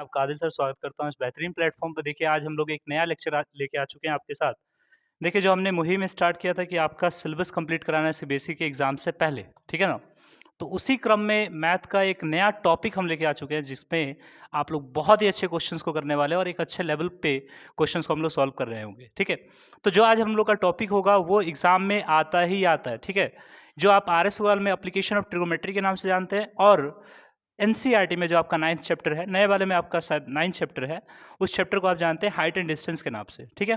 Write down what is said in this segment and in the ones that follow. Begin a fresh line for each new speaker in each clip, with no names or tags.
आपका आदिल सर स्वागत करता हूँ इस बेहतरीन प्लेटफ़ॉर्म पे। देखिए, आज हम लोग एक नया लेक्चर लेके आ चुके हैं आपके साथ। देखिए, जो हमने मुहिम स्टार्ट किया था कि आपका सिलेबस कंप्लीट कराना है सीबीएसई के एग्ज़ाम से पहले, ठीक है ना? तो उसी क्रम में मैथ का एक नया टॉपिक हम लेके आ चुके हैं, जिसमें आप लोग बहुत ही अच्छे क्वेश्चंस को करने वाले हैं और एक अच्छे लेवल पे क्वेश्चंस को हम लोग सॉल्व कर रहे होंगे, ठीक है? तो जो आज हम लोग का टॉपिक होगा, वो एग्ज़ाम में आता ही आता है, ठीक है? जो आप आरएस वाल में एप्लीकेशन ऑफ ट्रिग्नोमेट्री के नाम से जानते हैं, और एनसीईआरटी में जो आपका 9th चैप्टर है, नए वाले में आपका शायद 9th चैप्टर है, उस चैप्टर को आप जानते हैं हाइट एंड डिस्टेंस के नाम से, ठीक है?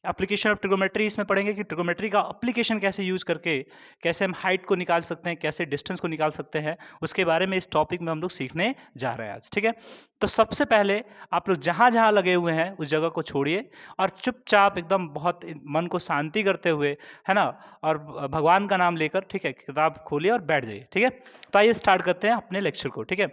एप्लीकेशन ऑफ ट्रिग्नोमेट्री इसमें पढ़ेंगे कि ट्रिग्नोमेट्री का एप्लीकेशन कैसे यूज़ करके कैसे हम हाइट को निकाल सकते हैं, कैसे डिस्टेंस को निकाल सकते हैं, उसके बारे में इस टॉपिक में हम लोग सीखने जा रहे हैं आज, ठीक है? तो सबसे पहले आप लोग जहाँ-जहाँ लगे हुए हैं, उस जगह को छोड़िए और चुपचाप एकदम बहुत मन को शांति करते हुए, है ना? और भगवान का नाम लेकर, ठीक है, किताब खोलिए और बैठ जाइए, ठीक है? तो आइए स्टार्ट करते हैं अपने लेक्चर को, ठीक है?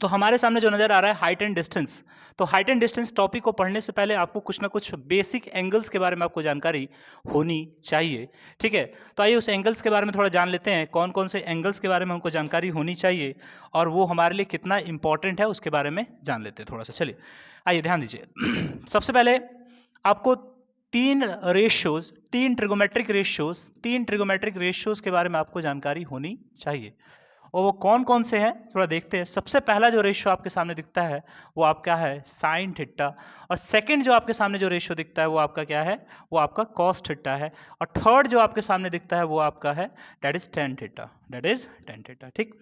तो हमारे सामने जो नज़र आ रहा है हाइट एंड डिस्टेंस। तो हाइट एंड डिस्टेंस टॉपिक को पढ़ने से पहले आपको कुछ ना कुछ बेसिक एंगल्स के बारे में आपको जानकारी होनी चाहिए, ठीक है? तो आइए उस एंगल्स के बारे में थोड़ा जान लेते हैं, कौन-कौन से एंगल्स के बारे में हमको जानकारी होनी चाहिए और वो हमारे लिए कितना इम्पोर्टेंट है, उसके बारे में जान लेते हैं थोड़ा-सा। चलिए, आइए ध्यान दीजिए। सबसे पहले आपको 3 रेशियोज़, 3 ट्रिगोमेट्रिक रेशियोज़ के बारे में आपको जानकारी होनी चाहिए। और वो कौन-कौन से हैं, थोड़ा देखते हैं। सबसे पहला जो रेशियो आपके सामने दिखता है, वो आपका है साइन थीटा, और सेकंड जो आपके सामने जो रेशियो दिखता है, वो आपका क्या है? वो आपका कॉस थीटा है, और थर्ड जो आपके सामने दिखता है, वो आपका है दैट इज़ टेन थीटा, ठीक?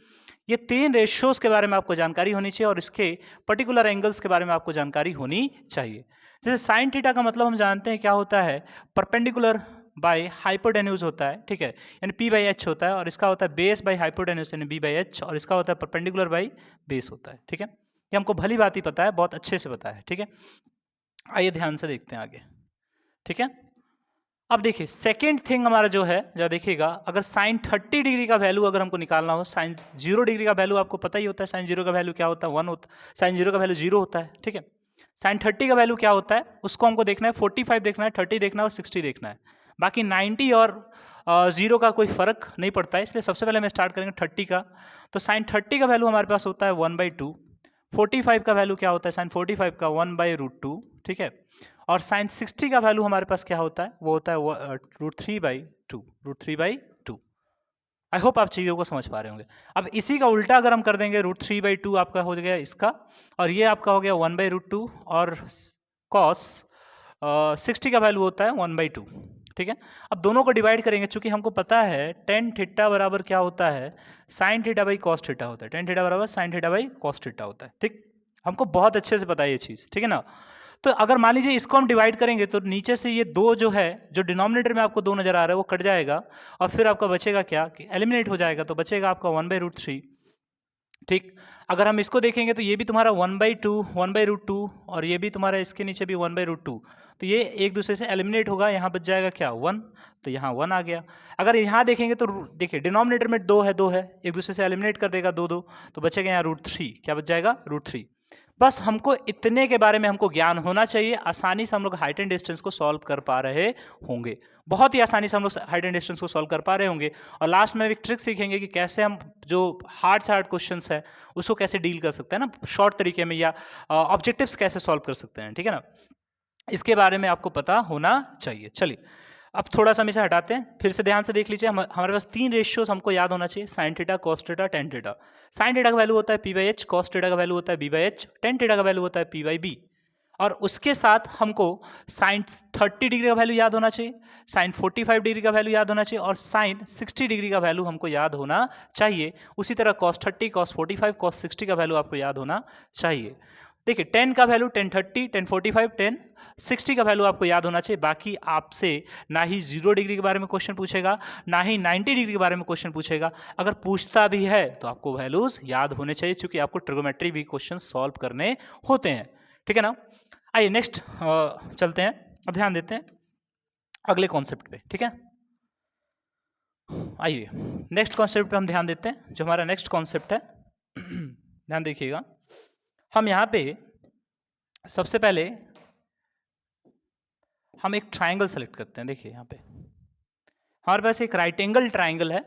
ये 3 रेशियोज़ के बारे में आपको जानकारी होनी चाहिए और इसके पर्टिकुलर एंगल्स के बारे में आपको जानकारी होनी चाहिए। जैसे साइन थीटा का मतलब हम जानते हैं क्या होता है, परपेंडिकुलर बाय हाइपोटेन्यूज होता है, ठीक है, यानी पी बाई एच होता है, और इसका होता है बेस बाई हाइपोटेन्यूज यानी बी बाई एच, और इसका होता है परपेंडिकुलर बाई बेस होता है, ठीक है? ये हमको भली बात ही पता है, बहुत अच्छे से पता है, ठीक है? आइए ध्यान से देखते हैं आगे, ठीक है? अब देखिए सेकेंड थिंग हमारा जो है, जरा देखिएगा, अगर साइन 30 डिग्री का वैल्यू अगर हमको निकालना हो, साइन 0 डिग्री का वैल्यू आपको पता ही होता है, साइन 0 का वैल्यू क्या होता है, 1 होता है, साइन 0 का वैल्यू 0 होता है, ठीक है? साइन 30 का वैल्यू क्या होता है, उसको हमको देखना है, 45 देखना है, 30 देखना है और 60 देखना है। बाकी 90 और 0 का कोई फर्क नहीं पड़ता है, इसलिए सबसे पहले हम स्टार्ट करेंगे 30 का। तो साइन 30 का वैल्यू हमारे पास होता है 1/2। 45 का वैल्यू क्या होता है, साइन 45 का 1/√2, ठीक है? और साइन 60 का वैल्यू हमारे पास क्या होता है, वो होता है √3/2। आई होप आप चीज़ों को समझ पा रहे होंगे। अब इसी का उल्टा अगर हम कर देंगे, √3/2 आपका हो गया इसका, और ये आपका हो गया 1/√2, और कॉस 60 का वैल्यू होता है 1/2, ठीक है? अब दोनों को डिवाइड करेंगे, चूंकि हमको पता है टेन थीटा बराबर क्या होता है, sine theta by cos theta होता है। टेन थीटा बराबर sine theta by cos theta होता है, ठीक? हमको बहुत अच्छे से पता है ये चीज़, ठीक है ना? तो अगर मान लीजिए इसको हम डिवाइड करेंगे, तो नीचे से ये 2 जो है, जो डिनोमिनेटर में आपको 2 नजर आ रहा है, वो कट जाएगा, और फिर आपका बचेगा क्या कि एलिमिनेट हो जाएगा, तो बचेगा आपका 1/√3, ठीक? अगर हम इसको देखेंगे तो ये भी तुम्हारा 1/2, और ये भी तुम्हारा इसके नीचे भी 1/√2, तो ये एक दूसरे से एलिमिनेट होगा, यहाँ बच जाएगा क्या 1, तो यहाँ 1 आ गया। अगर यहाँ देखेंगे तो देखिए डिनोमिनेटर में 2 है, एक दूसरे से एलिमिनेट कर देगा 2, तो बचेगा यहाँ √3, क्या बच जाएगा √3। बस हमको इतने के बारे में हमको ज्ञान होना चाहिए, आसानी से हम लोग हाइट एंड डिस्टेंस को सॉल्व कर पा रहे होंगे, बहुत ही आसानी से हम लोग हाइट एंड डिस्टेंस को सॉल्व कर पा रहे होंगे। और लास्ट में एक ट्रिक सीखेंगे कि कैसे हम जो हार्ड से हार्ड क्वेश्चंस है उसको कैसे डील कर सकते हैं ना शॉर्ट तरीके में, या ऑब्जेक्टिव्स कैसे सॉल्व कर सकते हैं, ठीक है ना? इसके बारे में आपको पता होना चाहिए। चलिए, अब थोड़ा सा हम इसे हटाते हैं, फिर से ध्यान से देख लीजिए। हमारे पास 3 रेशियोज हमको याद होना चाहिए, sine theta, cos theta, tan theta. Sine theta का वैल्यू होता है p by h, cos theta का वैल्यू होता है b by h, tan theta का वैल्यू होता है पी बाई बी। और उसके साथ हमको साइन 30 डिग्री का वैल्यू याद होना चाहिए, साइन 45 डिग्री का वैल्यू याद होना चाहिए, और साइन 60 डिग्री का वैल्यू हमको याद होना चाहिए। उसी तरह कॉस 30, कॉस 45, कॉस 60 का वैल्यू आपको याद होना चाहिए। देखिए 10 का वैल्यू 1030, 1045, 1060 का वैल्यू आपको याद होना चाहिए। बाकी आपसे ना ही 0 डिग्री के बारे में क्वेश्चन पूछेगा, ना ही 90 डिग्री के बारे में क्वेश्चन पूछेगा। अगर पूछता भी है तो आपको वैल्यूज याद होने चाहिए, क्योंकि आपको ट्रिगोमेट्री भी क्वेश्चन सॉल्व करने होते हैं, ठीक है ना? आइए नेक्स्ट चलते हैं, अब ध्यान देते हैं अगले कॉन्सेप्ट पे, ठीक है? आइए नेक्स्ट कॉन्सेप्ट पे हम ध्यान देते हैं। जो हमारा नेक्स्ट कॉन्सेप्ट है, ध्यान देखिएगा, हम यहाँ पे सबसे पहले हम एक ट्राइंगल सेलेक्ट करते हैं। देखिए यहाँ पे हमारे पास एक राइट एंगल ट्राइंगल है,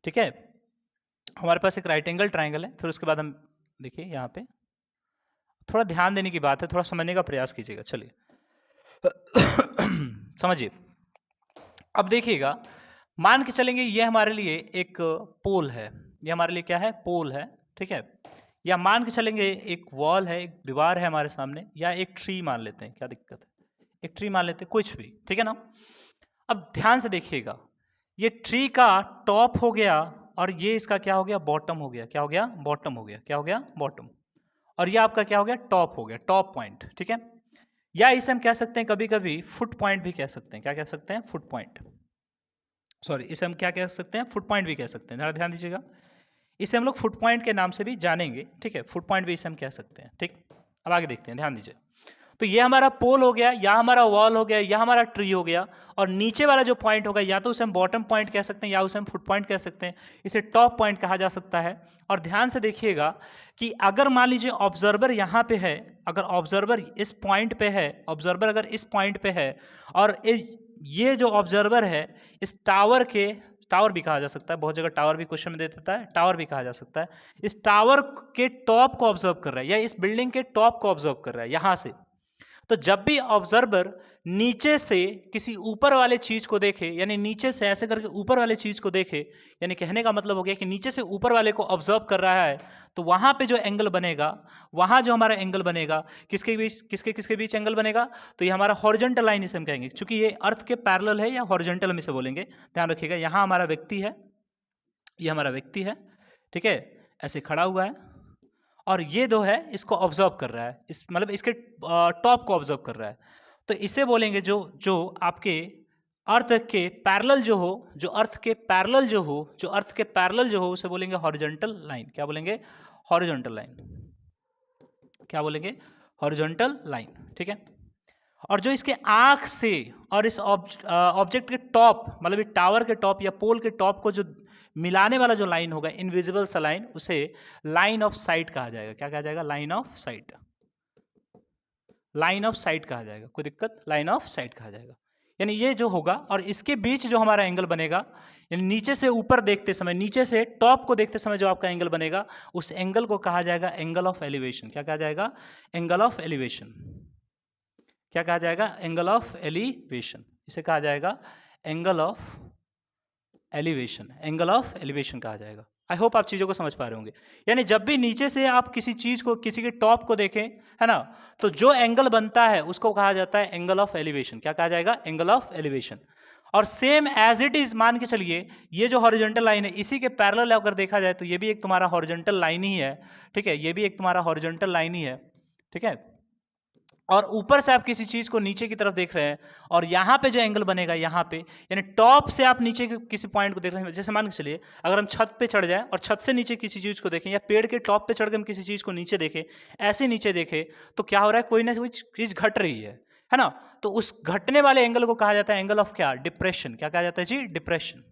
ठीक है? हमारे पास एक राइट एंगल ट्राइंगल है, फिर उसके बाद हम देखिए यहाँ पे थोड़ा ध्यान देने की बात है, थोड़ा समझने का प्रयास कीजिएगा। चलिए समझिए। अब देखिएगा, मान के चलेंगे ये हमारे लिए एक पोल है, ये हमारे लिए क्या है, पोल है, ठीक है। या मान के चलेंगे एक वॉल है, एक दीवार है हमारे सामने, या एक ट्री मान लेते हैं, क्या दिक्कत है, एक ट्री मान लेते हैं, कुछ भी, ठीक है ना। अब ध्यान से देखिएगा, ये ट्री का टॉप हो गया और ये इसका क्या हो गया, बॉटम हो गया। क्या हो गया, बॉटम हो गया। क्या हो गया, बॉटम। और ये आपका क्या हो गया, टॉप हो गया, टॉप पॉइंट, ठीक है। या इसे हम कह सकते हैं कभी कभी फुट पॉइंट भी कह सकते हैं। क्या कह सकते हैं, फुट पॉइंट। सॉरी, इसे हम क्या कह सकते हैं, फुट पॉइंट भी कह सकते हैं। जरा ध्यान दीजिएगा, इसे हम लोग फुट पॉइंट के नाम से भी जानेंगे, ठीक है। फुट पॉइंट भी इसे हम कह सकते हैं, ठीक। अब आगे देखते हैं, ध्यान दीजिए। तो ये हमारा पोल हो गया, या हमारा वॉल हो गया, या हमारा ट्री हो गया। और नीचे वाला जो पॉइंट होगा, या तो उसे हम बॉटम पॉइंट कह सकते हैं, या उसे हम फुट पॉइंट कह सकते हैं, इसे टॉप पॉइंट कहा जा सकता है। और ध्यान से देखिएगा कि अगर मान लीजिए ऑब्जर्वर यहाँ पे है, अगर ऑब्जर्वर इस पॉइंट पे है, ऑब्जर्वर अगर इस पॉइंट पे है, और ये जो ऑब्जर्वर है इस टावर के, टावर भी कहा जा सकता है, बहुत जगह टावर भी क्वेश्चन में दे देता है, टावर भी कहा जा सकता है, इस टावर के टॉप को ऑब्जर्व कर रहा है, या इस बिल्डिंग के टॉप को ऑब्जर्व कर रहा है यहां से। तो जब भी ऑब्जर्वर नीचे से किसी ऊपर वाले चीज को देखे, यानी नीचे से ऐसे करके ऊपर वाले चीज को देखे, यानी कहने का मतलब हो गया कि नीचे से ऊपर वाले को ऑब्जर्व कर रहा है, तो वहां पे जो एंगल बनेगा, वहां जो हमारा एंगल बनेगा, किसके बीच, किसके बीच एंगल बनेगा, तो ये हमारा हॉरिजॉन्टल लाइन इसे हम कहेंगे, क्योंकि ये अर्थ के पैरेलल है, या हॉरिजॉन्टल हम इसे बोलेंगे। ध्यान रखिएगा, यहां हमारा व्यक्ति है, ये हमारा व्यक्ति है, ठीक है, ऐसे खड़ा हुआ है, और ये जो है इसको ऑब्जर्व कर रहा है, इस मतलब इसके टॉप को ऑब्जर्व कर रहा है। तो इसे बोलेंगे जो जो आपके अर्थ के पैरेलल जो हो, जो अर्थ के पैरेलल जो हो, जो अर्थ के पैरेलल जो हो, उसे बोलेंगे हॉरिजॉन्टल लाइन। क्या बोलेंगे, हॉरिजॉन्टल लाइन। क्या बोलेंगे, हॉरिजॉन्टल लाइन, ठीक है। और जो इसके आंख से और इस ऑब्जेक्ट के टॉप, मतलब टावर के टॉप या पोल के टॉप को जो मिलाने वाला जो लाइन होगा, इनविजिबल सा लाइन, उसे लाइन ऑफ साइट कहा जाएगा। क्या कहा जाएगा, line of site. Line of site कहा जाएगा, कोई दिक्कत, लाइन ऑफ साइट कहा जाएगा। यानी ये जो होगा और इसके बीच जो हमारा एंगल बनेगा, यानी नीचे से ऊपर देखते समय, नीचे से टॉप को देखते समय जो आपका एंगल बनेगा, उस एंगल को कहा जाएगा एंगल ऑफ एलिवेशन। क्या कहा जाएगा, एंगल ऑफ एलिवेशन। क्या कहा जाएगा, एंगल ऑफ एलिवेशन। इसे कहा जाएगा angle of elevation, angle of elevation कहा जाएगा। आई होप आप चीज़ों को समझ पा रहे होंगे। यानी जब भी नीचे से आप किसी चीज़ को, किसी के टॉप को देखें, है ना, तो जो एंगल बनता है उसको कहा जाता है एंगल ऑफ एलिवेशन। क्या कहा जाएगा, एंगल ऑफ एलिवेशन। और सेम एज इट इज मान के चलिए, ये जो हॉरिजॉन्टल लाइन है, इसी के पैरेलल अगर देखा जाए तो ये भी एक तुम्हारा हॉरिजॉन्टल लाइन ही है, ठीक है, ये भी एक तुम्हारा हॉरिजॉन्टल लाइन ही है, ठीक है। और ऊपर से आप किसी चीज को नीचे की तरफ देख रहे हैं, और यहाँ पे जो एंगल बनेगा, यहाँ पे, यानी टॉप से आप नीचे के किसी पॉइंट को देख रहे हैं, जैसे मान के चलिए अगर हम छत पे चढ़ जाएं और छत से नीचे किसी चीज को देखें, या पेड़ के टॉप पे चढ़ के हम किसी चीज को नीचे देखें, ऐसे नीचे देखें, तो क्या हो रहा है, कोई ना कोई चीज घट रही है ना। तो उस घटने वाले एंगल को कहा जाता है एंगल ऑफ क्या, डिप्रेशन। क्या कहा जाता है जी, डिप्रेशन।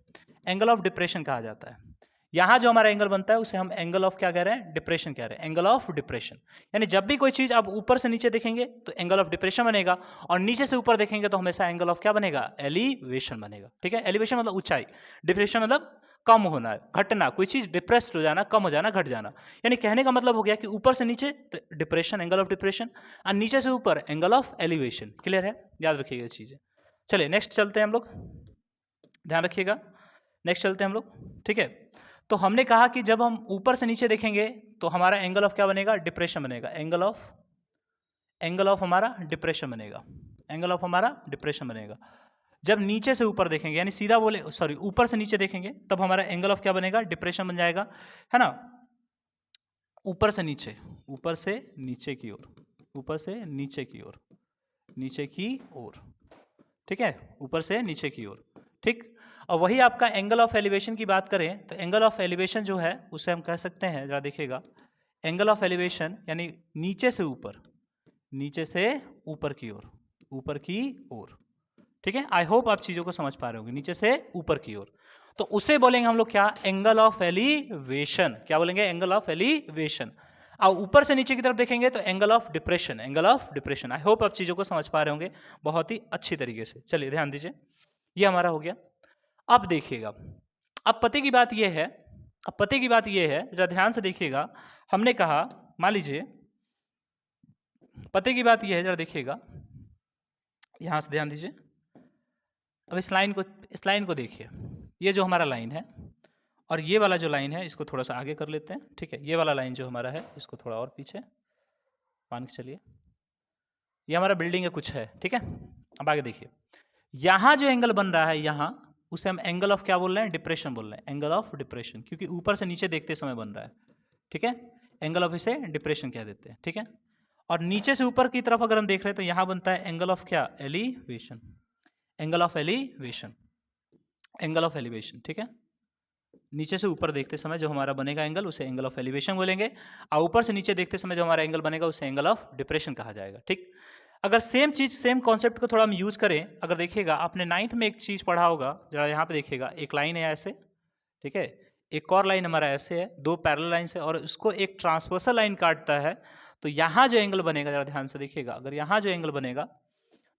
एंगल ऑफ डिप्रेशन कहा जाता है। यहां जो हमारा एंगल बनता है उसे हम एंगल ऑफ क्या कह रहे हैं, डिप्रेशन कह रहे हैं, एंगल ऑफ डिप्रेशन। यानी जब भी कोई चीज आप ऊपर से नीचे देखेंगे तो एंगल ऑफ डिप्रेशन बनेगा, और नीचे से ऊपर देखेंगे तो हमेशा एंगल ऑफ क्या बनेगा, एलिवेशन बनेगा, ठीक है। एलिवेशन मतलब ऊंचाई, डिप्रेशन मतलब कम होना, घटना, कोई चीज डिप्रेस्ड हो जाना, कम हो जाना, घट जाना। यानी कहने का मतलब हो गया कि ऊपर से नीचे तो डिप्रेशन, एंगल ऑफ डिप्रेशन, और नीचे से ऊपर एंगल ऑफ एलिवेशन। क्लियर है, याद रखिएगा चीजें। चलिए नेक्स्ट चलते हैं हम लोग, ध्यान रखिएगा, नेक्स्ट चलते हैं हम लोग, ठीक है। तो हमने कहा कि जब हम ऊपर से नीचे देखेंगे तो हमारा एंगल ऑफ क्या बनेगा, डिप्रेशन बनेगा, एंगल ऑफ हमारा डिप्रेशन बनेगा, एंगल ऑफ हमारा डिप्रेशन बनेगा। जब नीचे से ऊपर देखेंगे, यानी सीधा बोले, सॉरी, ऊपर से नीचे देखेंगे, तब हमारा एंगल ऑफ क्या बनेगा, डिप्रेशन बन जाएगा, है ना। ऊपर से नीचे, ऊपर से नीचे की ओर, ऊपर से नीचे की ओर, नीचे की ओर, ठीक है, ऊपर से नीचे की ओर, ठीक। और वही आपका एंगल ऑफ एलिवेशन की बात करें तो एंगल ऑफ एलिवेशन जो है उसे हम कह सकते हैं, जरा देखिएगा, एंगल ऑफ एलिवेशन यानी नीचे से ऊपर, नीचे से ऊपर की ओर, ऊपर की ओर, ठीक है। आई होप आप चीजों को समझ पा रहे होंगे, नीचे से ऊपर की ओर, तो उसे बोलेंगे हम लोग क्या, एंगल ऑफ एलिवेशन। क्या बोलेंगे, एंगल ऑफ एलिवेशन। और ऊपर से नीचे की तरफ देखेंगे तो angle of depression, angle of depression. I hope आप चीजों को समझ पा रहे होंगे बहुत ही अच्छी तरीके से। चलिए ध्यान दीजिए, ये हमारा हो गया। अब देखिएगा, अब पते की बात यह है अब पते की बात ये है, जरा ध्यान से देखिएगा, हमने कहा, मान लीजिए पते की बात ये है, जरा देखिएगा, यहां से ध्यान दीजिए। अब इस लाइन को देखिए, ये जो हमारा लाइन है और ये वाला जो लाइन है इसको थोड़ा सा आगे कर लेते हैं, ठीक है। ये वाला लाइन जो हमारा है इसको थोड़ा और पीछे मान के चलिए, ये हमारा बिल्डिंग है कुछ है, ठीक है। अब आगे देखिए, यहां जो एंगल बन रहा है यहां, उसे हम एंगल ऑफ क्या बोल रहे हैं, डिप्रेशन बोल रहे हैं, एंगल ऑफ डिप्रेशन, क्योंकि ऊपर से नीचे देखते समय बन रहा है, ठीक है। एंगल ऑफ इसे डिप्रेशन कह देते हैं, ठीक है। और नीचे से ऊपर की तरफ अगर हम देख रहे हैं तो यहां बनता है एंगल ऑफ क्या, elevation, angle of elevation, angle of elevation, ठीक है। नीचे से ऊपर देखते समय जो हमारा बनेगा एंगल उसे एंगल ऑफ एलिवेशन बोलेंगे, और ऊपर से नीचे देखते समय जो हमारा एंगल बनेगा उसे एंगल ऑफ डिप्रेशन कहा जाएगा, ठीक। अगर सेम चीज, सेम कॉन्सेप्ट को थोड़ा हम यूज करें, अगर देखिएगा आपने 9th में एक चीज पढ़ा होगा, जरा यहाँ पे देखिएगा, एक लाइन है ऐसे, ठीक है, एक और लाइन हमारा ऐसे है, दो पैरेलल लाइन है और उसको एक ट्रांसवर्सल लाइन काटता है, तो यहाँ जो एंगल बनेगा, जरा ध्यान से देखिएगा, अगर यहाँ जो एंगल बनेगा,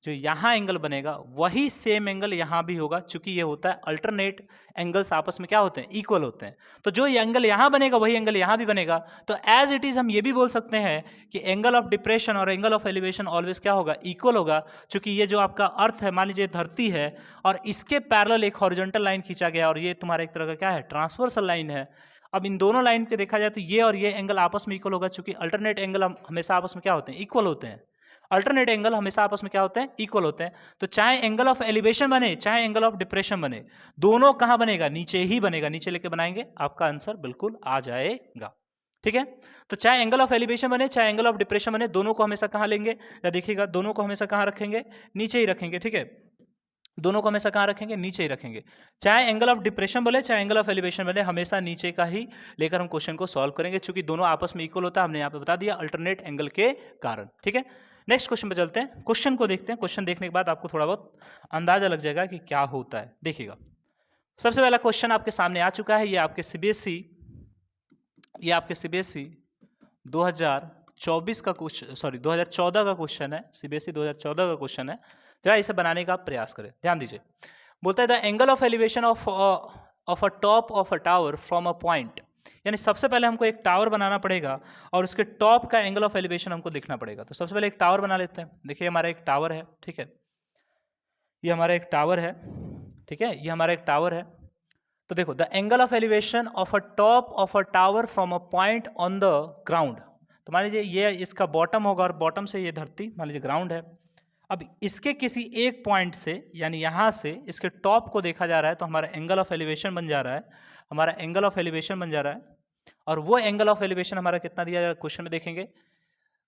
जो यहाँ एंगल बनेगा वही सेम एंगल यहाँ भी होगा, चूंकि ये होता है अल्टरनेट एंगल्स आपस में क्या होते हैं, इक्वल होते हैं। तो जो एंगल यहाँ बनेगा वही एंगल यहाँ भी बनेगा। तो एज इट इज हम ये भी बोल सकते हैं कि एंगल ऑफ डिप्रेशन और एंगल ऑफ एलिवेशन ऑलवेज क्या होगा, इक्वल होगा, चूंकि ये जो आपका अर्थ है, मान लीजिए धरती है और इसके पैरेलल एक हॉरिजॉन्टल लाइन खींचा गया और ये तुम्हारा एक तरह का क्या है, ट्रांसवर्सल लाइन है। अब इन दोनों लाइन के देखा जाए तो ये और ये एंगल आपस में इक्वल होगा, चूंकि अल्टरनेट एंगल हमेशा आपस में क्या होते हैं, इक्वल होते हैं। अल्टरनेट एंगल हमेशा आपस में क्या होते हैं, इक्वल होते हैं। तो चाहे एंगल ऑफ एलिवेशन बने चाहे एंगल ऑफ डिप्रेशन बने, दोनों कहां बनेगा, नीचे ही बनेगा, नीचे लेके बनाएंगे, आपका आंसर बिल्कुल आ जाएगा, ठीक है। तो चाहे एंगल ऑफ एलिवेशन बने चाहे एंगल ऑफ डिप्रेशन बने, दोनों को हमेशा कहां लेंगे, या देखिएगा दोनों को हमेशा कहां रखेंगे, नीचे ही रखेंगे, ठीक है। दोनों को हमेशा कहां रखेंगे, नीचे ही रखेंगे। चाहे एंगल ऑफ डिप्रेशन बोले चाहे एंगल ऑफ एलिवेशन बने, हमेशा नीचे का ही लेकर हम क्वेश्चन को सॉल्व करेंगे, क्योंकि दोनों आपस में इक्वल होता है, हमने यहाँ पे बता दिया अल्टरनेट एंगल के कारण, ठीक है। नेक्स्ट क्वेश्चन पे चलते हैं, क्वेश्चन को देखते हैं। क्वेश्चन देखने के बाद आपको थोड़ा बहुत अंदाजा लग जाएगा कि क्या होता है। देखिएगा, सबसे पहला क्वेश्चन आपके सामने आ चुका है, ये आपके सीबीएसई 2024 का क्वेश्चन, सॉरी 2014 का क्वेश्चन है, सीबीएसई 2014 का क्वेश्चन है। जरा इसे बनाने का प्रयास करें, ध्यान दीजिए। बोलता है the angle of elevation of a top of a tower from a point, यानी सबसे पहले हमको एक टावर बनाना पड़ेगा और उसके टॉप का एंगल ऑफ एलिवेशन हमको देखना पड़ेगा। तो सबसे पहले एक टावर बना लेते हैं। देखिए हमारा एक टावर है, ठीक है, ये हमारा एक टावर है, ठीक है, ये हमारा एक टावर है। तो देखो, the angle of elevation of a top of a tower from a point on the ground, तो मान लीजिए ये इसका बॉटम होगा और बॉटम से ये धरती मान लीजिए ग्राउंड है। अब इसके किसी एक पॉइंट से, यानी यहाँ से इसके टॉप को देखा जा रहा है, तो हमारा एंगल ऑफ एलिवेशन बन जा रहा है, हमारा एंगल ऑफ एलिवेशन बन जा रहा है। और वो एंगल ऑफ एलिवेशन हमारा कितना दिया जा रहा है, क्वेश्चन में देखेंगे,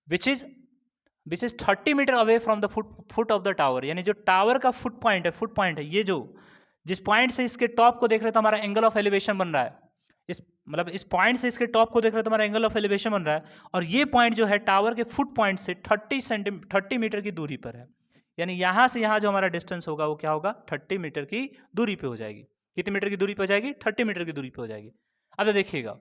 which is 30 metre away from the foot of the tower, यानी जो टावर का फुट पॉइंट है, ये जो जिस पॉइंट से इसके टॉप को देख रहे हैं तो हमारा एंगल ऑफ एलिवेशन बन रहा है, इस मतलब इस पॉइंट से इसके टॉप को देख रहे हैं तो हमारा एंगल ऑफ एलिवेशन बन रहा है। और ये पॉइंट जो है टावर के फुट पॉइंट से 30 मीटर की दूरी पर है, यानी यहां से यहां जो हमारा डिस्टेंस होगा वो क्या होगा, 30 मीटर की दूरी पे हो जाएगी। कितने मीटर की दूरी पे हो जाएगी, 30 मीटर की दूरी पे हो जाएगी। अब देखिएगा,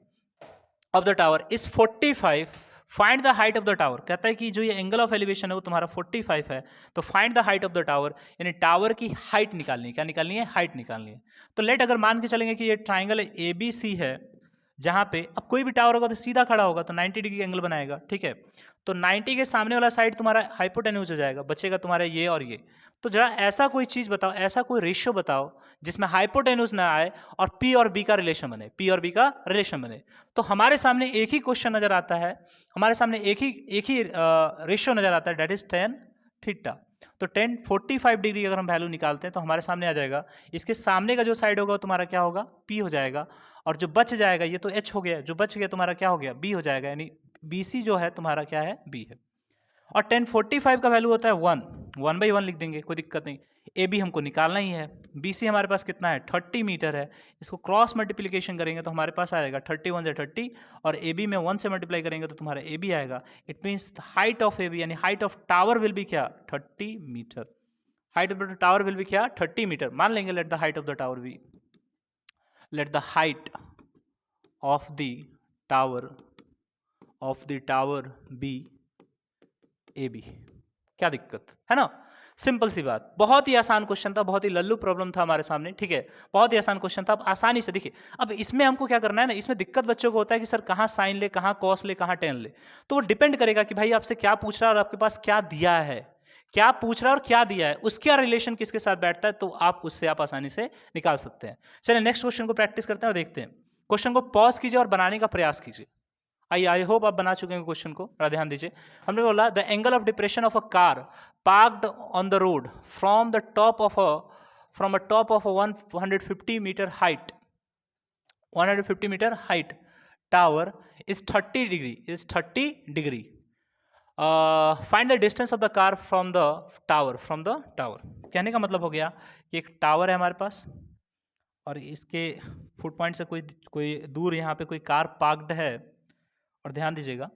of the tower is 45, find the height of the tower, कहता है कि जो ये एंगल ऑफ एलिवेशन है वो तुम्हारा 45 है, तो find the height of the tower, यानी टावर की हाइट निकालनी है। क्या निकालनी है, हाइट निकालनी है। तो लेट अगर मान के चलेंगे कि ये ट्राइंगल ए बी सी है, जहां पे अब कोई भी टावर होगा तो सीधा खड़ा होगा तो 90 डिग्री एंगल बनाएगा, ठीक है। तो 90 के सामने वाला साइड तुम्हारा हाइपोटेन्यूज हो जाएगा, बचेगा तुम्हारा ये और ये। तो जरा ऐसा कोई चीज बताओ, ऐसा कोई रेशियो बताओ जिसमें हाइपोटेन्यूज ना आए और पी और बी का रिलेशन बने, पी और बी का रिलेशन बने। तो हमारे सामने एक ही क्वेश्चन नजर आता है, हमारे सामने एक ही रेशियो नजर आता है, डेट इज tan थीटा। तो 45 डिग्री अगर हम वैल्यू निकालते हैं तो हमारे सामने आ जाएगा, इसके सामने का जो साइड होगा तुम्हारा क्या होगा, P हो जाएगा, और जो बच जाएगा ये तो H हो गया, जो बच गया तुम्हारा क्या हो गया, B हो जाएगा, यानी BC जो है तुम्हारा क्या है, B है। और 1045 का वैल्यू होता है 1/1 लिख देंगे, कोई दिक्कत नहीं। ए बी हमको निकालना ही है, बी सी हमारे पास कितना है, 30 मीटर है। इसको क्रॉस मल्टीप्लिकेशन करेंगे तो हमारे पास आएगा 31 से 30, और ए बी में 1 से मल्टीप्लाई करेंगे तो तुम्हारा ए बी आएगा। It means height of A B, यानी height of tower will be क्या, 30 metre. Height of the tower will be क्या, 30 मीटर। मान लेंगे let the height of the tower be, let the height of the tower be A B. क्या दिक्कत है ना, simple सी बात, बहुत ही आसान क्वेश्चन था, बहुत ही लल्लू प्रॉब्लम था हमारे सामने, ठीक है, बहुत ही आसान क्वेश्चन था। अब आसानी से देखिए, अब इसमें हमको क्या करना है ना, इसमें दिक्कत बच्चों को होता है कि सर कहाँ साइन ले, कहाँ कॉस ले, कहाँ टेन ले। तो वो डिपेंड करेगा कि भाई आपसे क्या पूछ रहा है और आपके पास क्या दिया है, क्या पूछ रहा है और क्या दिया है, उसका रिलेशन किसके साथ बैठता है, तो आप उससे आप आसानी से निकाल सकते हैं। चलिए नेक्स्ट क्वेश्चन को प्रैक्टिस करते हैं और देखते हैं। क्वेश्चन को पॉज कीजिए और बनाने का प्रयास कीजिए। आई होप आप बना चुके हैं क्वेश्चन को, जरा ध्यान दीजिए। हमने बोला the angle of depression of a car parked on the road from the top of a 150 metre height 150 metre height tower is 30 degree. Find the distance of the car from the tower. कहने का मतलब हो गया कि एक tower है हमारे पास और इसके फुट पॉइंट से कोई दूर यहाँ पे कोई कार पार्क्ड है, और ध्यान दीजिएगा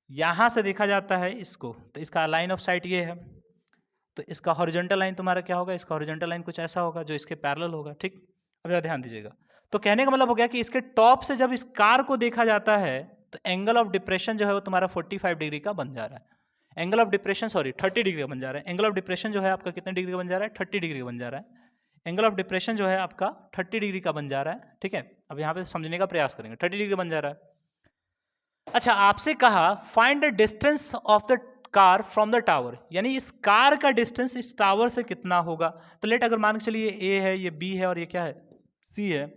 यहाँ से देखा जाता है इसको, तो इसका लाइन ऑफ साइट ये है, तो इसका हॉरिजॉन्टल लाइन तुम्हारा क्या होगा, इसका हॉरिजॉन्टल लाइन कुछ ऐसा होगा जो इसके पैरेलल होगा, ठीक। अब जरा ध्यान दीजिएगा, तो कहने का मतलब हो गया कि इसके टॉप से जब इस कार को देखा जाता है तो एंगल ऑफ डिप्रेशन जो है वो तुम्हारा 45 डिग्री का बन जा रहा है। एंगल ऑफ डिप्रेशन 30 डिग्री का बन जा रहा है। एंगल ऑफ डिप्रेशन जो है आपका कितने डिग्री का बन जा रहा है, 30 डिग्री का बन जा रहा है। एंगल ऑफ डिप्रेशन जो है आपका 30 डिग्री का बन जा रहा है, ठीक है। अब यहाँ पे समझने का प्रयास करेंगे, 30 डिग्री बन जा रहा है। अच्छा, आपसे कहा find the distance of the car from the tower, यानी इस कार का डिस्टेंस इस टावर से कितना होगा। तो लेट अगर मान के चलिए ए है, ये बी है और ये क्या है, सी है,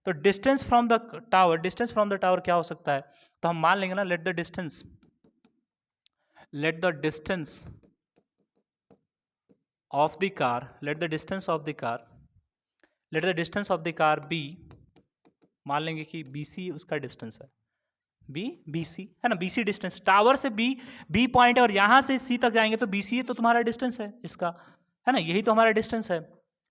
तो डिस्टेंस फ्रॉम द टावर क्या हो सकता है, तो हम मान लेंगे ना let the distance of the car be, मान लेंगे कि बी सी उसका डिस्टेंस है, बी सी है ना, BC डिस्टेंस टावर से बी पॉइंट है और यहां से सी तक जाएंगे तो BC तो तुम्हारा डिस्टेंस है इसका, है ना, यही तो हमारा डिस्टेंस है,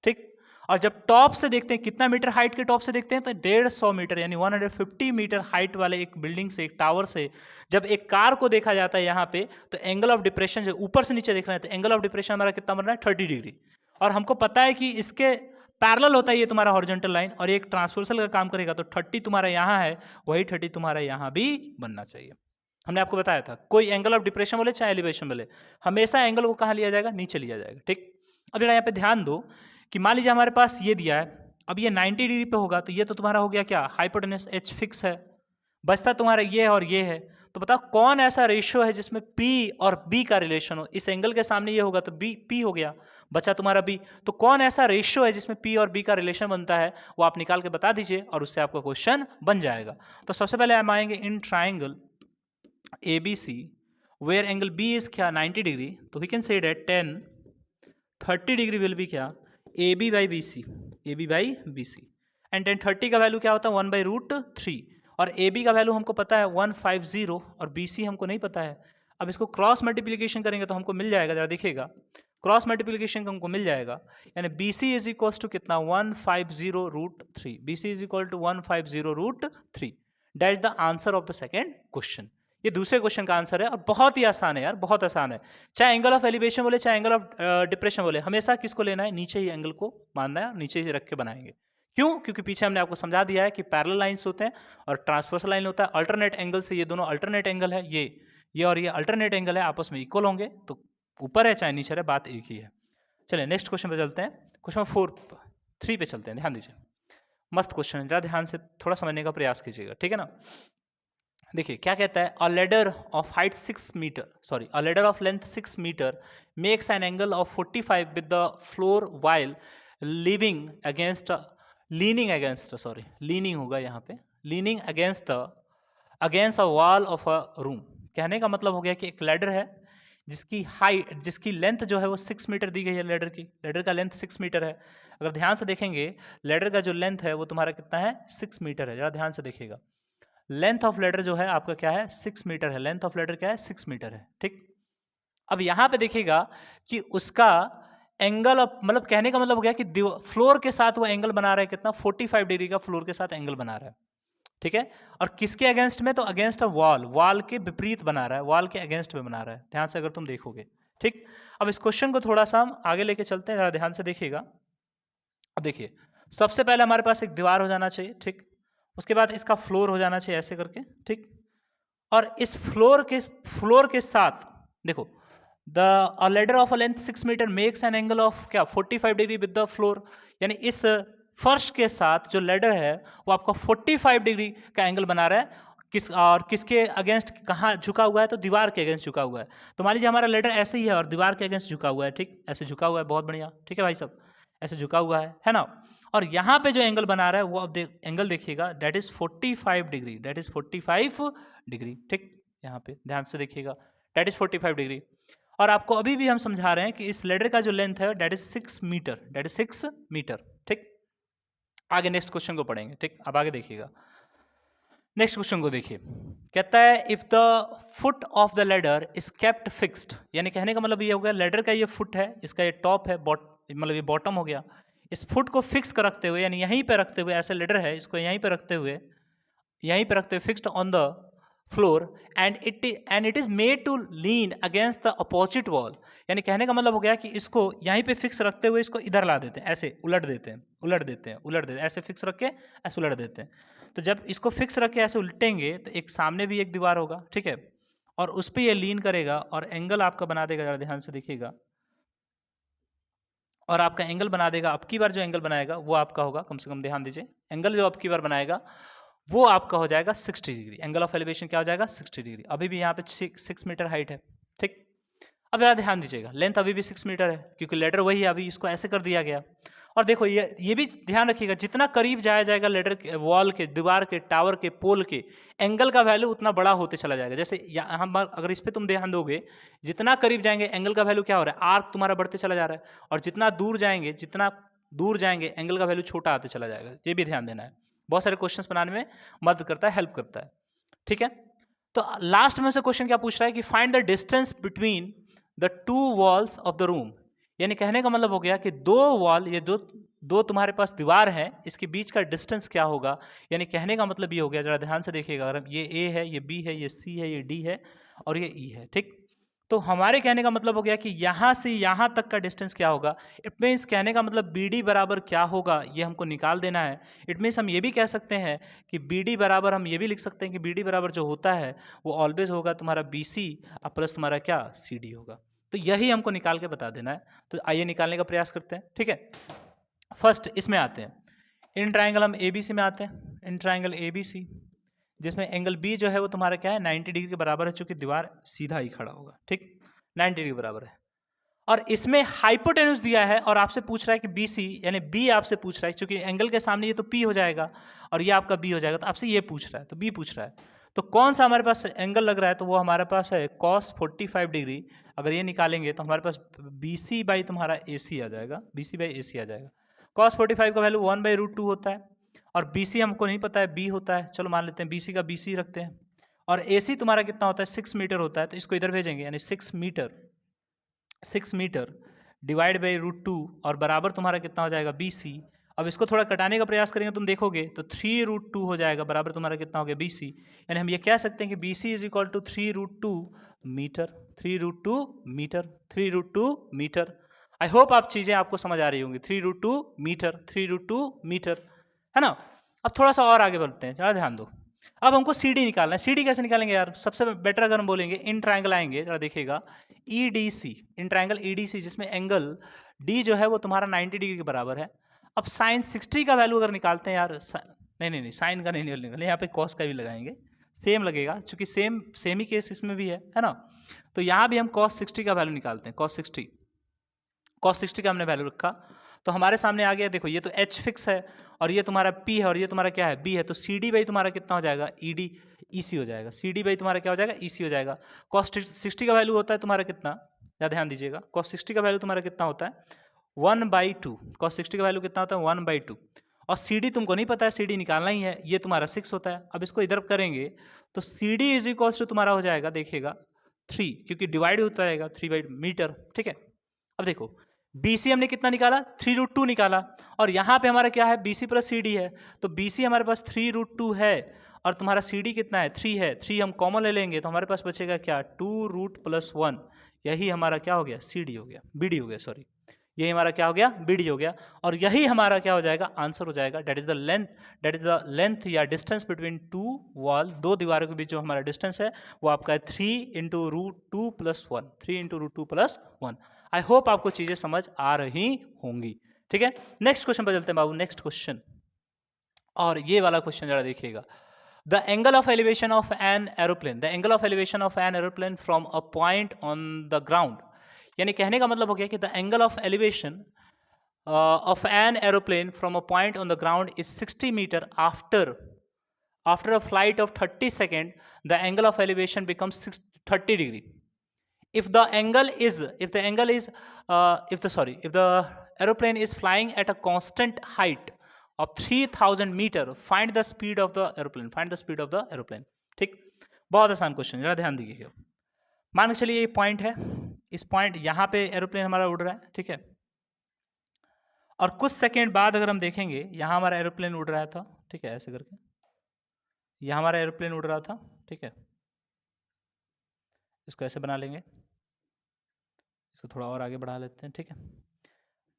ठीक। और जब टॉप से देखते हैं, कितना मीटर हाइट के टॉप से देखते हैं, तो 150 मीटर यानी 150 मीटर हाइट वाले एक बिल्डिंग से, एक टावर से जब एक कार को देखा जाता है यहाँ पे, तो एंगल ऑफ डिप्रेशन जो ऊपर से नीचे देख रहे हैं, तो एंगल ऑफ डिप्रेशन हमारा कितना बन रहा है, 30 डिग्री। और हमको पता है कि इसके पैरेलल होता है ये तुम्हारा हॉरिजॉन्टल लाइन, और एक ट्रांसवर्सल का काम करेगा, तो 30 तुम्हारा यहाँ है, वही 30 तुम्हारा यहाँ भी बनना चाहिए। हमने आपको बताया था कोई एंगल ऑफ डिप्रेशन बोले चाहे एलिवेशन बोले, हमेशा एंगल को कहाँ लिया जाएगा, नीचे लिया जाएगा, ठीक। अब जरा यहाँ पे ध्यान दो कि मान लीजिए हमारे पास ये दिया है, अब ये 90 डिग्री पे होगा, तो ये तो तुम्हारा हो गया क्या, हाइपोटेन्यूस H फिक्स है, बचता तुम्हारा ये है और ये है। तो बताओ कौन ऐसा रेशियो है जिसमें P और B का रिलेशन हो, इस एंगल के सामने ये होगा तो P हो गया, बचा तुम्हारा B। तो कौन ऐसा रेशियो है जिसमें P और B का रिलेशन बनता है, वो आप निकाल के बता दीजिए और उससे आपका क्वेश्चन बन जाएगा। तो सबसे पहले हम आएंगे in triangle ABC where angle B is क्या 90 डिग्री, तो we can say that 30 degree will be क्या AB by b c, and 30 का वैल्यू क्या होता है 1/√3, और AB का वैल्यू हमको पता है 150 और BC हमको नहीं पता है। अब इसको क्रॉस मल्टीप्लिकेशन करेंगे तो हमको मिल जाएगा, जरा देखिएगा, क्रॉस मल्टीप्लिकेशन हमको मिल जाएगा, यानी BC इज इक्वल टू कितना 150√3, BC is equal to 150√3। That is the answer of the second question. ये दूसरे क्वेश्चन का आंसर है और बहुत ही आसान है यार, बहुत आसान है। चाहे एंगल ऑफ एलिवेशन बोले चाहे एंगल ऑफ डिप्रेशन बोले, हमेशा किसको लेना है, नीचे ही एंगल को मानना है, नीचे ही रख के बनाएंगे। क्यों, क्योंकि पीछे हमने आपको समझा दिया है कि पैरेलल लाइंस होते हैं और ट्रांसवर्सल लाइन होता है, अल्टरनेट एंगल से, ये दोनों अल्टरनेट एंगल है, ये और ये अल्टरनेट एंगल है, आपस में इक्वल होंगे, तो ऊपर है चाहे नीचे है बात एक ही है। चलिए नेक्स्ट क्वेश्चन पे चलते हैं, क्वेश्चन 3 पे चलते हैं, ध्यान दीजिए, मस्त क्वेश्चन है, जरा ध्यान से थोड़ा समझने का प्रयास कीजिएगा, ठीक है ना। देखिए क्या कहता है, a ladder of height 6 metre, sorry a ladder of length 6 metre makes an angle of 45 with the floor while leaning against होगा यहाँ पे, leaning against a wall of a room. कहने का मतलब हो गया कि एक लेडर है जिसकी लेंथ जो है वो 6 मीटर दी गई है, लेडर का लेंथ 6 मीटर है। अगर ध्यान से देखेंगे लेडर का जो लेंथ है वो तुम्हारा कितना है, 6 मीटर है, जरा ध्यान से देखिएगा, लेंथ ऑफ लेडर जो है आपका क्या है, 6 मीटर है, लेंथ ऑफ लेडर क्या है, 6 मीटर है, ठीक। अब यहां पे देखिएगा कि उसका एंगल ऑफ, मतलब कहने का मतलब हो गया कि फ्लोर के साथ वो एंगल बना रहा है कितना, 45 डिग्री का फ्लोर के साथ एंगल बना रहा है, ठीक है। और किसके अगेंस्ट में, तो अगेंस्ट अ वॉल के विपरीत बना रहा है, वॉल के अगेंस्ट में बना रहा है, ध्यान से अगर तुम देखोगे, ठीक। अब इस क्वेश्चन को थोड़ा सा हम आगे लेके चलते हैं, जरा ध्यान से देखिएगा। अब देखिए सबसे पहले हमारे पास एक दीवार हो जाना चाहिए, ठीक, उसके बाद इसका फ्लोर हो जाना चाहिए ऐसे करके, ठीक। और इस फ्लोर के साथ देखो the ladder of a length 6 metre makes an angle of क्या 45 डिग्री विद द फ्लोर, यानी इस फर्श के साथ जो लेडर है वो आपका 45 डिग्री का एंगल बना रहा है। किसके अगेंस्ट, कहाँ झुका हुआ है, तो दीवार के अगेंस्ट झुका हुआ है। तो मान लीजिए हमारा लेडर ऐसे ही है और दीवार के अगेंस्ट झुका हुआ है, ठीक, ऐसे झुका हुआ है, बहुत बढ़िया, ठीक है भाई साहब, ऐसे झुका हुआ है ना। और यहाँ पे जो एंगल बना रहा है वो अब एंगल देखिएगा, that is 45 degree, that is 45 degree, ठीक, यहाँ पे ध्यान से देखिएगा, डेट इज 45 डिग्री। और आपको अभी भी हम समझा रहे हैं कि इस लेडर का जो लेंथ है that is 6 metre, that is 6 metre, ठीक। आगे नेक्स्ट क्वेश्चन को पढ़ेंगे, ठीक, अब आगे देखिएगा। नेक्स्ट क्वेश्चन को देखिए, कहता है if the foot of the ladder is kept fixed, यानी कहने का मतलब ये हो गया लेडर का ये फुट है, इसका ये टॉप है, मतलब ये बॉटम हो गया। इस फुट को फिक्स कर रखते हुए, यानी यहीं पे रखते हुए, ऐसे लेडर है, इसको यहीं पे रखते हुए, fixed on the floor and it is made to lean against the opposite wall, यानी कहने का मतलब हो गया कि इसको यहीं पे फिक्स रखते हुए इसको इधर ला देते हैं, ऐसे उलट देते हैं, ऐसे फिक्स रख के ऐसे उलट देते हैं। तो जब इसको फिक्स रख के ऐसे उल्टेंगे तो एक सामने भी एक दीवार होगा, ठीक है, और उस पर ये लीन करेगा और एंगल आपका बना देगा, जरा ध्यान से देखिएगा, और आपका एंगल बना देगा। अब की बार जो एंगल बनाएगा वो आपका होगा, कम से कम ध्यान दीजिए, एंगल जो अब की बार बनाएगा वो आपका हो जाएगा 60 डिग्री, एंगल ऑफ एलिवेशन क्या हो जाएगा 60 डिग्री। अभी भी यहाँ पे 6 मीटर हाइट है, ठीक। अब जरा ध्यान दीजिएगा, लेंथ अभी भी 6 मीटर है क्योंकि लेडर वही है, अभी इसको ऐसे कर दिया गया। और देखो ये भी ध्यान रखिएगा, जितना करीब जाया जाएगा लेडर के, वॉल के, दीवार के, टावर के, पोल के, एंगल का वैल्यू उतना बड़ा होते चला जाएगा। जैसे हम अगर इस पर तुम ध्यान दोगे, जितना करीब जाएंगे एंगल का वैल्यू क्या हो रहा है, आर्क तुम्हारा बढ़ते चला जा रहा है, और जितना दूर जाएंगे एंगल का वैल्यू छोटा आते चला जाएगा। ये भी ध्यान देना है, बहुत सारे क्वेश्चंस बनाने में मदद करता है, हेल्प करता है, ठीक है। तो लास्ट में से क्वेश्चन क्या पूछ रहा है कि find the distance between the two walls of the room, यानी कहने का मतलब हो गया कि दो वॉल, ये दो तुम्हारे पास दीवार है, इसके बीच का डिस्टेंस क्या होगा। यानी कहने का मतलब ये हो गया, जरा ध्यान से देखिएगा, अगर ये ए है, ये बी है, ये सी है, ये डी है और ये ई है, ठीक। तो हमारे कहने का मतलब हो गया कि यहां से यहां तक का डिस्टेंस क्या होगा। इट मीन्स कहने का मतलब बी डी बराबर क्या होगा ये हमको निकाल देना है। इट मीन्स हम ये भी कह सकते हैं कि बी डी बराबर, हम ये भी लिख सकते हैं कि बी डी बराबर जो होता है वो ऑलवेज होगा तुम्हारा बी सी प्लस तुम्हारा क्या सी डी होगा। तो यही हमको निकाल के बता देना है। तो आइए निकालने का प्रयास करते हैं, ठीक है। फर्स्ट इसमें आते हैं, इन ट्राइंगल हम ए बी सी में आते हैं, in triangle A B C, जिसमें एंगल बी जो है वो तुम्हारा क्या है 90 डिग्री के बराबर है, चूंकि दीवार सीधा ही खड़ा होगा, ठीक, 90 डिग्री के बराबर है। और इसमें हाइपोटेन्यूज दिया है और आपसे पूछ रहा है कि बी सी, यानी बी आपसे पूछ रहा है, क्योंकि एंगल के सामने ये तो पी हो जाएगा और ये आपका बी हो जाएगा, तो आपसे ये पूछ रहा है, तो बी पूछ रहा है। तो कौन सा हमारे पास एंगल लग रहा है, तो वो हमारे पास है cos 45 डिग्री। अगर ये निकालेंगे तो हमारे पास बी सी बाई तुम्हारा ए सी आ जाएगा, बी सी बाई ए सी आ जाएगा। cos 45 का वैल्यू 1/√2 होता है और बी सी हमको नहीं पता है, बी होता है, चलो मान लेते हैं बी सी का बी सी रखते हैं। और ए सी तुम्हारा कितना होता है 6 मीटर होता है, तो इसको इधर भेजेंगे, यानी 6 मीटर डिवाइड बाई √2 और बराबर तुम्हारा कितना हो जाएगा बी सी। अब इसको थोड़ा कटाने का प्रयास करेंगे तुम देखोगे तो 3√2 हो जाएगा, बराबर तुम्हारा कितना हो गया बी सी। यानी हम ये कह सकते हैं कि B C is equal to 3√2 metre, 3√2 metre, 3√2 metre. I hope आप चीज़ें आपको समझ आ रही होंगी, 3√2 मीटर, 3√2 मीटर, है ना। अब थोड़ा सा और आगे बढ़ते हैं, ज़रा ध्यान दो। अब हमको सी डी निकालना है। सी डी कैसे निकालेंगे यार, सबसे बेटर अगर हम बोलेंगे इन ट्राइंगल आएंगे, जरा देखिएगा, E D C, in triangle E D C, जिसमें एंगल डी जो है वो तुम्हारा 90 डिग्री के बराबर है। अब साइन 60 का वैल्यू अगर निकालते हैं यार, नहीं साइन का नहीं निकालेंगे, यहाँ पे कॉस का भी लगाएंगे, सेम लगेगा, चूंकि सेम ही केस इसमें भी है ना। तो यहाँ भी हम cos 60 का वैल्यू निकालते हैं, cos 60 का हमने वैल्यू रखा, तो हमारे सामने आ गया, देखो ये तो H फिक्स है और ये तुम्हारा P है और ये तुम्हारा क्या है B है, तो सी डी बाई तुम्हारा कितना हो जाएगा ED EC हो जाएगा, सी डी बाई तुम्हारा क्या हो जाएगा EC हो जाएगा। cos 60 का वैल्यू होता है तुम्हारा कितना, या ध्यान दीजिएगा, cos 60 का वैल्यू तुम्हारा कितना होता है 1/2, cos 60 का वैल्यू कितना होता है 1/2, और सी डी तुमको नहीं पता है, सी डी निकालना ही है, ये तुम्हारा 6 होता है। अब इसको इधर करेंगे तो C D is equals to तुम्हारा हो जाएगा, देखिएगा 3, क्योंकि डिवाइड होता रहेगा 3/मीटर, ठीक है। अब देखो BC हमने कितना निकाला 3√2 निकाला, और यहाँ पे हमारा क्या है BC प्लस CD है, तो BC हमारे पास 3√2 है और तुम्हारा CD कितना है 3 है, 3 हम कॉमन ले लेंगे तो हमारे पास बचेगा क्या 2√+1, यही हमारा क्या हो गया CD हो गया, BD हो गया, सॉरी, यही हमारा क्या हो गया, BD हो गया, और यही हमारा क्या हो जाएगा, आंसर हो जाएगा। दैट इज द लेंथ या डिस्टेंस बिटवीन टू वॉल, दो दीवारों के बीच जो हमारा डिस्टेंस है वो आपका है 3 into root two plus one, 3 into root two plus one. I hope आपको चीजें समझ आ रही होंगी। ठीक है, नेक्स्ट क्वेश्चन पर चलते हैं बाबू, नेक्स्ट क्वेश्चन। और ये वाला क्वेश्चन जरा देखिएगा, the angle of elevation of an aeroplane, the angle of elevation of an aeroplane from a point on the ground, यानी कहने का मतलब हो गया कि the angle of elevation of an aeroplane from a point on the ground is 60 meter after a flight of 30 seconds, the angle of elevation becomes 30 degree. If the aeroplane is flying at a constant height of 3000 meter, find the speed of the aeroplane, find the speed of the aeroplane. ठीक, बहुत आसान question, जरा ध्यान दीजिएगा। मान के चलिए ये पॉइंट है, इस पॉइंट यहाँ पे एरोप्लेन हमारा उड़ रहा है, ठीक है, और कुछ सेकेंड बाद अगर हम देखेंगे यहाँ हमारा एरोप्लेन उड़ रहा था, ठीक है, ऐसे करके यहाँ हमारा एरोप्लेन उड़ रहा था, ठीक है, इसको ऐसे बना लेंगे, इसको थोड़ा और आगे बढ़ा लेते हैं, ठीक है।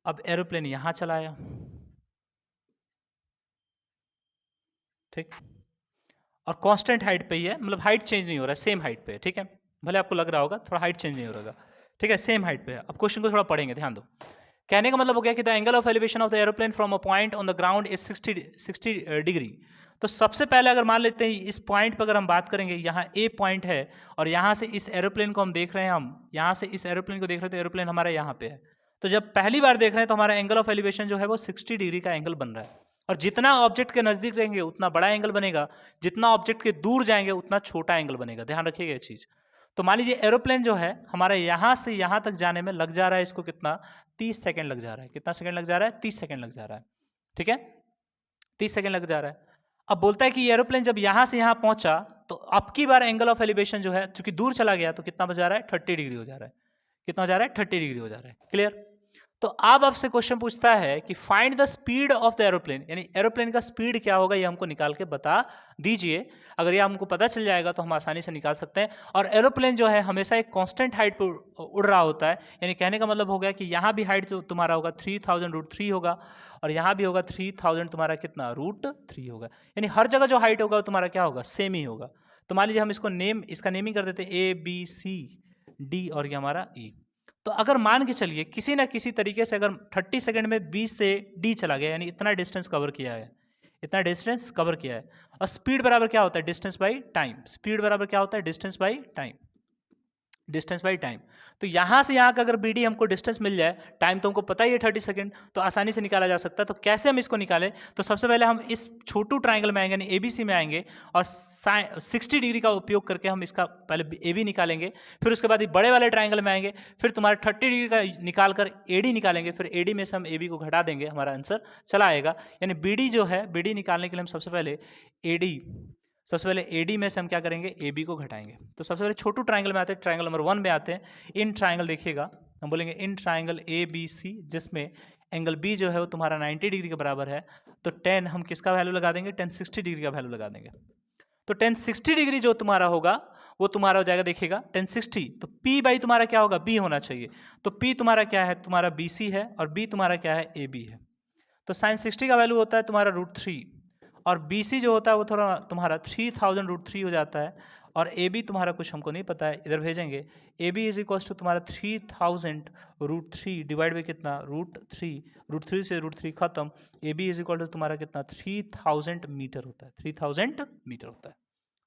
अब एरोप्लेन यहाँ चला आया, ठीक, और कांस्टेंट हाइट पे ही है, मतलब हाइट चेंज नहीं हो रहा है, सेम हाइट पे है, ठीक है, भले आपको लग रहा होगा थोड़ा हाइट चेंज नहीं हो रहा, ठीक है, सेम हाइट पे है। अब क्वेश्चन को थोड़ा पढ़ेंगे, ध्यान दो। कहने का मतलब हो गया कि the angle of elevation of the aeroplane from a point on the ground is 60 degree. तो सबसे पहले अगर मान लेते हैं इस पॉइंट पर अगर हम बात करेंगे, यहाँ ए पॉइंट है और यहाँ से इस एरोप्लेन को हम देख रहे हैं, हम यहाँ से इस एरोप्लेन को देख रहे हैं, तो एरोप्लेन हमारा यहाँ पे है। तो जब पहली बार देख रहे हैं तो हमारा एंगल ऑफ एलिवेशन जो है वो 60 डिग्री का एंगल बन रहा है, और जितना ऑब्जेक्ट के नजदीक रहेंगे उतना बड़ा एंगल बनेगा, जितना ऑब्जेक्ट के दूर जाएंगे उतना छोटा एंगल बनेगा, ध्यान रखिएगा ये चीज। तो मान लीजिए एरोप्लेन जो है हमारा यहाँ से यहाँ तक जाने में लग जा रहा है, इसको कितना, 30 सेकंड लग जा रहा है। कितना सेकंड लग जा रहा है, 30 सेकंड लग जा रहा है, ठीक है, 30 सेकंड लग जा रहा है। अब बोलता है कि एरोप्लेन जब यहाँ से यहाँ पहुंचा तो अब की बार एंगल ऑफ एलिवेशन जो है, चूंकि दूर चला गया तो कितना बजा रहा है, 30 डिग्री हो जा रहा है। कितना हो जा रहा है, 30 डिग्री हो जा रहा है। क्लियर। तो अब आपसे क्वेश्चन पूछता है कि find the speed of the aeroplane, यानी एरोप्लेन का स्पीड क्या होगा, ये हमको निकाल के बता दीजिए। अगर ये हमको पता चल जाएगा तो हम आसानी से निकाल सकते हैं। और एरोप्लेन जो है हमेशा एक कांस्टेंट हाइट पर उड़ रहा होता है, यानी कहने का मतलब हो गया कि यहाँ भी हाइट जो तुम्हारा होगा 3000√3 होगा, और यहाँ भी होगा 3000 तुम्हारा कितना, √3 होगा, यानी हर जगह जो हाइट होगा तुम्हारा क्या होगा, सेम ही होगा। तो मान लीजिए हम इसका नेमिंग कर देते हैं ABCD और ये हमारा E। तो अगर मान के चलिए किसी ना किसी तरीके से अगर 30 सेकंड में B से D चला गया, यानी इतना डिस्टेंस कवर किया है, इतना डिस्टेंस कवर किया है, और स्पीड बराबर क्या होता है, डिस्टेंस बाई टाइम। स्पीड बराबर क्या होता है, distance by time, distance by time. तो यहाँ से यहाँ का अगर BD हमको डिस्टेंस मिल जाए, टाइम तो हमको पता ही है 30 सेकंड, तो आसानी से निकाला जा सकता है। तो कैसे हम इसको निकालें, तो सबसे पहले हम इस छोटू ट्राइंगल में आएंगे, यानी ABC में आएंगे, और 60 डिग्री का उपयोग करके हम इसका पहले AB निकालेंगे, फिर उसके बाद बड़े वाले ट्राइंगल में आएंगे, फिर तुम्हारे 30 डिग्री का निकाल कर AD निकालेंगे, फिर AD में से हम AB को घटा देंगे, हमारा आंसर चला आएगा। यानी BD जो है, BD निकालने के लिए हम सबसे पहले AD में से हम क्या करेंगे, AB को घटाएंगे। तो सबसे पहले छोटू ट्राइंगल में आते हैं, ट्राइंगल नंबर 1 में आते हैं। इन ट्राइंगल देखिएगा, हम बोलेंगे इन ट्राइंगल ABC, जिसमें एंगल B जो है वो तुम्हारा 90 डिग्री के बराबर है। तो 10 हम किसका वैल्यू लगा देंगे, 1060 डिग्री का वैल्यू लगा देंगे। तो 1060 डिग्री जो तुम्हारा होगा वो तुम्हारा हो जाएगा, देखिएगा 1060, तो P बाई तुम्हारा क्या होगा, B होना चाहिए। तो P तुम्हारा क्या है, तुम्हारा BC है, और B तुम्हारा क्या है, AB है। तो sin 60 का वैल्यू होता है तुम्हारा √3, और BC जो होता है वो थोड़ा तुम्हारा 3000√3 हो जाता है, और AB तुम्हारा कुछ हमको नहीं पता है, इधर भेजेंगे। AB इज इक्वल टू तुम्हारा 3000√3 डिवाइड बाई कितना, √3 से √3 खत्म। AB इज इक्वल टू तुम्हारा कितना, 3000 मीटर होता है, 3000 मीटर होता है।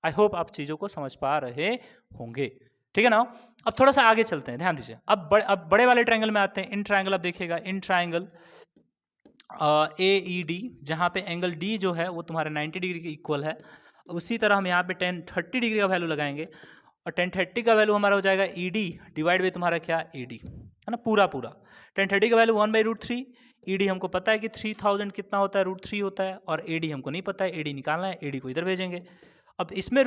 आई होप आप चीज़ों को समझ पा रहे होंगे, ठीक है ना। अब थोड़ा सा आगे चलते हैं, ध्यान दीजिए। अब बड़े वाले ट्रायंगल में आते हैं। इन ट्रायंगल आप देखिएगा, इन ट्रायंगल AED, जहाँ पे एंगल D जो है वो तुम्हारे 90 डिग्री के इक्वल है। उसी तरह हम यहाँ पे 1030 डिग्री का वैल्यू लगाएंगे, और 1030 का वैल्यू हमारा हो जाएगा ED डिवाइड बाई तुम्हारा क्या, AD, है ना, पूरा 1030 का वैल्यू 1/√3। ED हमको पता है कि 3000 कितना होता है, √3 होता है, और AD हमको नहीं पता है, AD निकालना है, AD को इधर भेजेंगे। अब इसमें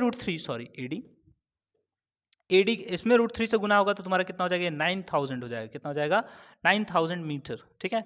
AD इसमें √3 से गुना होगा तो तुम्हारा कितना हो जाएगा, 9000 हो जाएगा। कितना हो जाएगा, 9000 मीटर, ठीक है,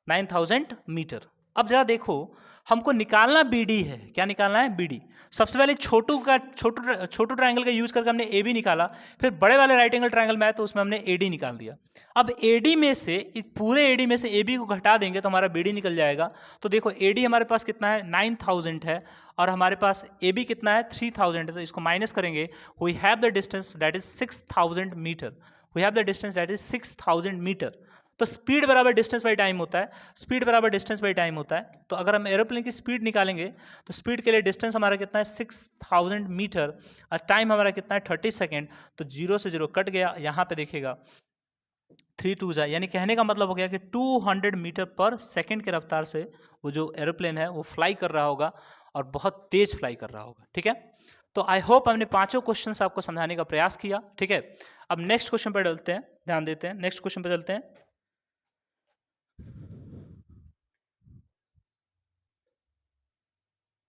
9000 मीटर। अब जरा देखो, हमको निकालना BD है। क्या निकालना है? BD। सबसे पहले छोटू ट्रायंगल का यूज करके हमने AB निकाला, फिर बड़े वाले राइट एंगल ट्रायंगल में आया तो उसमें हमने AD निकाल दिया। अब AD में से, पूरे AD में से AB को घटा देंगे तो हमारा BD निकल जाएगा। तो देखो AD हमारे पास कितना है? 9000 है, और हमारे पास AB कितना है? 3000 है। तो इसको माइनस करेंगे, we have the distance that is 6000 metre. We have the distance that is 6000 metre. तो स्पीड बराबर डिस्टेंस बाई टाइम होता है, स्पीड बराबर डिस्टेंस बाई टाइम होता है। तो अगर हम एरोप्लेन की स्पीड निकालेंगे तो स्पीड के लिए डिस्टेंस हमारा कितना है? 6000 मीटर, और टाइम हमारा कितना है? 30 सेकेंड। तो 0 से 0 कट गया, यहाँ पे देखिएगा 3 2 जा, यानी कहने का मतलब हो गया कि 200 मीटर पर सेकेंड के रफ्तार से वो जो एरोप्लेन है वो फ्लाई कर रहा होगा, और बहुत तेज फ्लाई कर रहा होगा। ठीक है, तो आई होप हमने पांचों क्वेश्चंस आपको समझाने का प्रयास किया। ठीक है, अब नेक्स्ट क्वेश्चन पर चलते हैं, ध्यान देते हैं, नेक्स्ट क्वेश्चन पर चलते हैं।